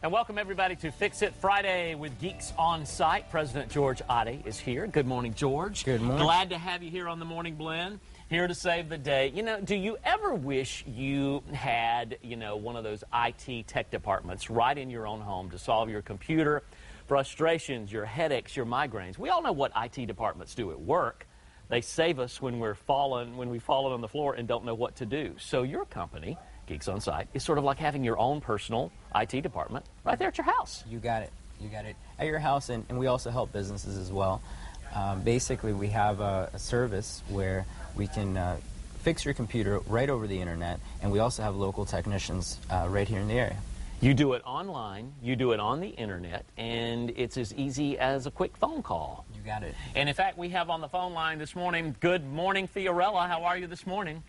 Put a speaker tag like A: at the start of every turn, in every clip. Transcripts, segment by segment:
A: And welcome everybody to Fix It Friday with Geeks on Site. President George Otte is here. Good morning, George.
B: Good morning.
A: Glad to have you here on the Morning Blend, here to save the day. You know, do you ever wish you had, one of those IT tech departments right in your own home to solve your computer frustrations, your headaches, your migraines? We all know what IT departments do at work. They save us when we've fallen on the floor and don't know what to do. So your company, Geeks on Site, is sort of like having your own personal IT department right there at your house.
B: You got it. You got it. At your house, and we also help businesses as well. Basically, we have a service where we can fix your computer right over the internet, and we also have local technicians right here in the area.
A: You do it online, you do it on the internet, and it's as easy as a quick phone call.
B: You got it.
A: And in fact, we have on the phone line this morning, good morning, Fiorella. How are you this morning?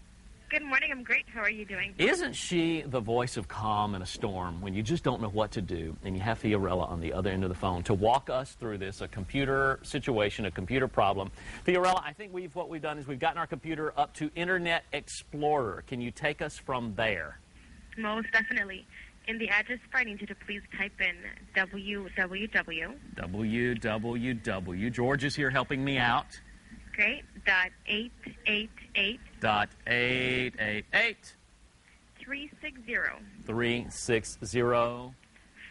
C: Good morning. I'm great. How are you doing?
A: Isn't she the voice of calm in a storm when you just don't know what to do, and you have Fiorella on the other end of the phone to walk us through this, a computer situation, a computer problem. Fiorella, I think what we've done is we've gotten our computer up to Internet Explorer. Can you take us from there?
C: Most definitely. In the address bar, I need you to please type in www.
A: www. George is here helping me out.
C: Great. .888.
A: .888.
C: 360.
A: 360.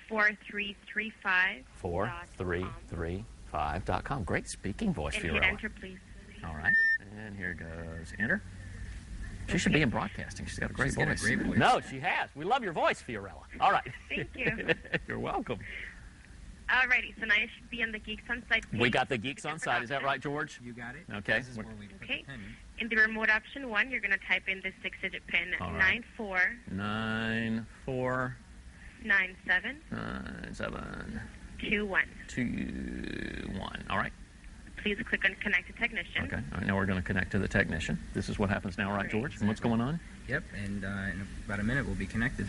C: 4335.
A: 4335.com. Great speaking voice,
C: And
A: Fiorella.
C: hit enter, please.
A: All right. And here goes enter. She should be in broadcasting. She's got a great voice. No, she has. We love your voice, Fiorella. All right.
C: Thank you.
A: You're welcome.
C: Alrighty, so now you should be on the Geeks on Site page.
A: We got the Geeks on Site. Is that right, George?
B: You got it.
A: Okay.
B: This is where we put the
C: Okay.
B: pin in.
C: In the remote option 1, you're going to type in the 6-digit pin,
A: All right.
C: 9497 21.
A: 21. All right.
C: Please click on Connect to Technician.
A: Okay. All right. Now we're going to connect to the technician. This is what happens now, right, George? And what's going on?
B: Yep, and in about a minute we'll be connected.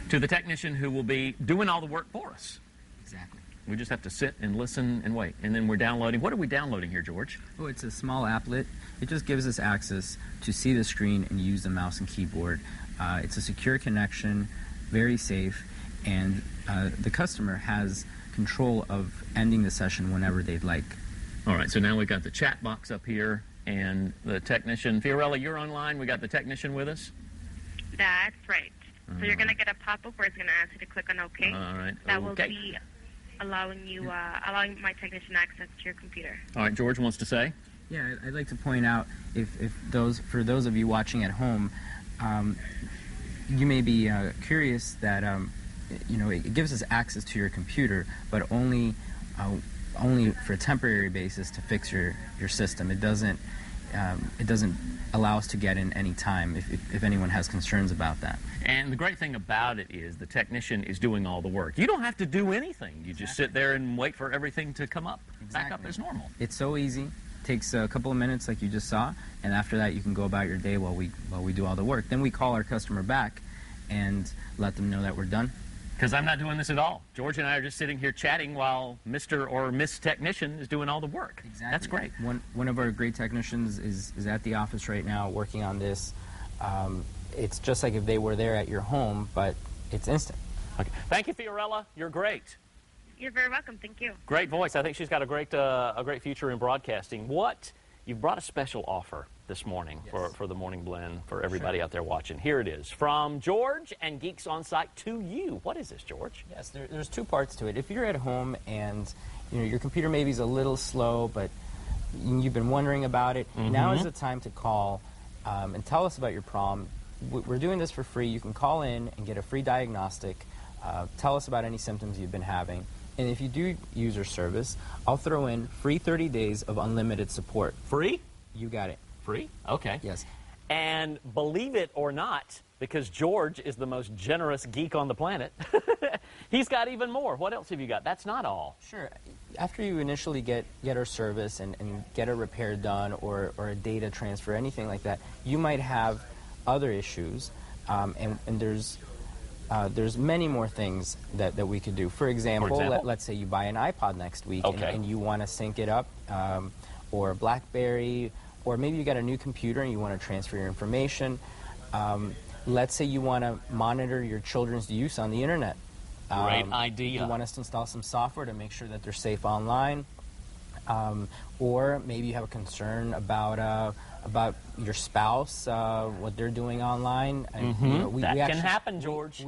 A: To the technician who will be doing all the work for us.
B: Exactly.
A: We just have to sit and listen and wait. And then we're downloading. What are we downloading here, George?
B: Oh, it's a small applet. It just gives us access to see the screen and use the mouse and keyboard. It's a secure connection, very safe, and the customer has control of ending the session whenever they'd like.
A: All right, so now we've got the chat box up here and the technician. Fiorella, you're online. We got the technician with us?
C: That's right. So you're going to get a pop-up where it's going to ask you to click on OK.
A: All right.
C: That will be allowing my technician access to your computer.
A: All right, George wants to say?
B: Yeah, I'd like to point out, for those of you watching at home, you may be curious that it gives us access to your computer, but only for a temporary basis to fix your system. It doesn't allow us to get in any time if anyone has concerns about that.
A: And the great thing about it is the technician is doing all the work. You don't have to do anything. You just sit there and wait for everything to come up, back up as normal.
B: It's so easy. Takes a couple of minutes like you just saw, and after that you can go about your day while we do all the work. Then we call our customer back and let them know that we're done.
A: Because I'm not doing this at all. George and I are just sitting here chatting while Mr. or Miss Technician is doing all the work.
B: Exactly.
A: That's great.
B: One of our great technicians is at the office right now working on this. It's just like if they were there at your home, but it's instant.
A: Okay. Thank you, Fiorella. You're great.
C: You're very welcome. Thank you.
A: Great voice. I think she's got a great future in broadcasting. You've brought a special offer this morning for the Morning Blend for everybody out there watching. Here it is from George and Geeks on Site to you. What is this, George?
B: Yes, there's two parts to it. If you're at home and your computer maybe is a little slow, but you've been wondering about it, now is the time to call and tell us about your problem. We're doing this for free. You can call in and get a free diagnostic. Tell us about any symptoms you've been having. And if you do use our service, I'll throw in free 30 days of unlimited support.
A: Free?
B: You got it.
A: Free? Okay.
B: Yes.
A: And believe it or not, because George is the most generous geek on the planet, he's got even more. What else have you got? That's not all.
B: Sure. After you initially get our service and get a repair done or a data transfer, anything like that, you might have other issues, and there's many more things that we could do. For example, let's say you buy an iPod next week and you want to sync it up, or a BlackBerry, or maybe you got a new computer and you want to transfer your information. Let's say you want to monitor your children's use on the internet.
A: Great idea.
B: You want us to install some software to make sure that they're safe online. Or maybe you have a concern about your spouse, what they're doing online.
A: That can happen, George.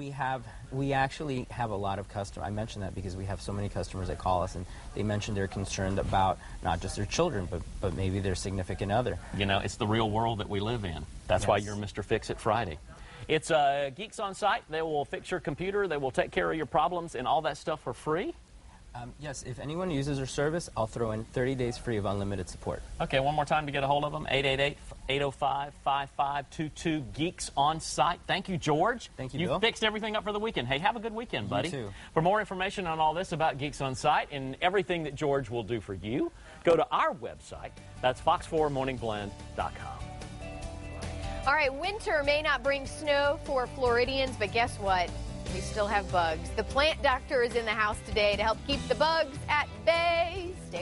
B: We actually have a lot of customers. I mentioned that because we have so many customers that call us, and they mention they're concerned about not just their children, but maybe their significant other.
A: You know, it's the real world that we live in. That's why you're Mr. Fix-It Friday. It's Geeks on Site. They will fix your computer. They will take care of your problems and all that stuff for free.
B: Yes, if anyone uses our service, I'll throw in 30 days free of unlimited support.
A: Okay, one more time to get a hold of them, 888-805-5522, Geeks on Site. Thank you, George.
B: Thank you, Bill.
A: You fixed everything up for the weekend. Hey, have a good weekend, buddy.
B: You too.
A: For more information on all this about Geeks on Site and everything that George will do for you, go to our website. That's fox4morningblend.com.
D: All right, winter may not bring snow for Floridians, but guess what? We still have bugs. The plant doctor is in the house today to help keep the bugs at bay. Stay